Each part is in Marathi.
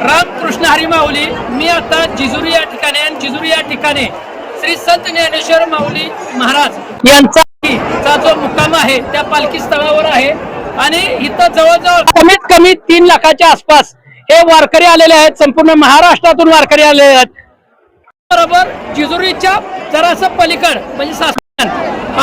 रामकृष्ण हरी माऊली. मी आता जिजुरी या ठिकाणी आणि जिजुरी या ठिकाणी श्री संत ज्ञानेश्वर माऊली महाराज यांचा जो मुक्काम आहे त्या पालखी स्थळावर आहे आणि इथं जवळजवळ कमीत कमी 3 लाखाच्या आसपास हे वारकरी आलेले आहेत. संपूर्ण महाराष्ट्रातून वारकरी आलेले आहेत. बरोबर जिजुरीच्या जरासं पलीकड म्हणजे सासवड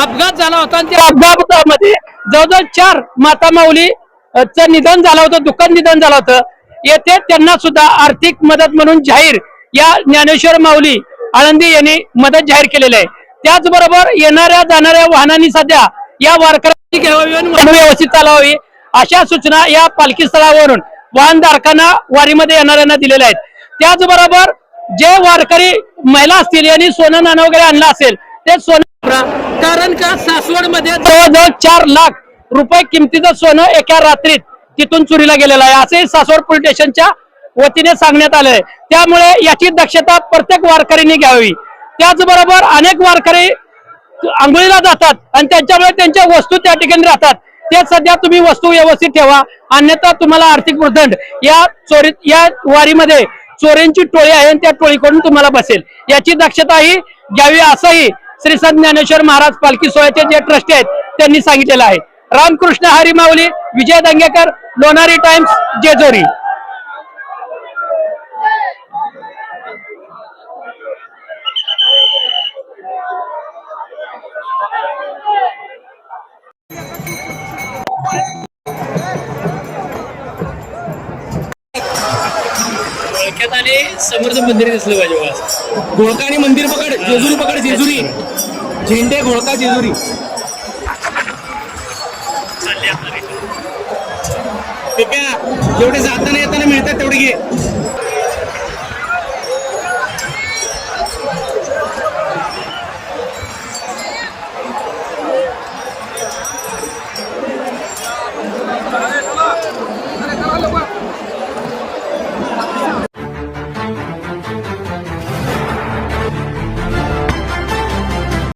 अपघात झाला होता आणि त्या अपघातामध्ये जवळजवळ 4 माता माऊली चं निधन झालं होतं, दुःखद निधन झालं होतं. येथे त्यांना सुद्धा आर्थिक मदत म्हणून जाहीर या ज्ञानेश्वर माऊली आळंदी यांनी मदत जाहीर केलेली आहे. त्याचबरोबर येणाऱ्या जाणाऱ्या वाहनांनी सध्या या वारकऱ्यांची घ्यावी व्यवस्थित चालवावी अशा सूचना या पालखी स्थळावरून वाहनधारकांना वारीमध्ये येणाऱ्यांना दिलेल्या आहेत. त्याचबरोबर जे वारकरी महिला असतील यांनी सोनं नाणं वगैरे आणलं असेल ते सोनं, कारण का सासवड मध्ये जवळजवळ 4 लाख रुपये किमतीचं सोनं एका रात्रीत तिथून चोरीला गेलेलं आहे असे सासवड पोलीस स्टेशनच्या वतीने सांगण्यात आलंय. त्यामुळे याची दक्षता प्रत्येक वारकऱ्यांनी घ्यावी. त्याचबरोबर अनेक वारकरी आंघोळीला जातात आणि त्यांच्यामुळे त्यांच्या वस्तू त्या ठिकाणी राहतात. ते सध्या तुम्ही वस्तू व्यवस्थित ठेवा, अन्यथा तुम्हाला आर्थिक वृद्धंड या वारीमध्ये चोरींची टोळी आहे आणि त्या टोळीकडून तुम्हाला बसेल. याची दक्षताही घ्यावी असंही श्री संत ज्ञानेश्वर महाराज पालखी सोहळ्याचे जे ट्रस्टी आहेत त्यांनी सांगितलेलं आहे. रामकृष्ण हरी माऊली. विजय दंगेकर, लोणारी टाइम्स, जेजुरी. आणि समर्थ मंदिर दिसलं पाहिजे मला. घोळकानी मंदिर पकड, जेजुरी पकड, जेजुरी झेंडे घोळका जेजुरी. जेवढे जाताना येताना मिळतात तेवढे घे.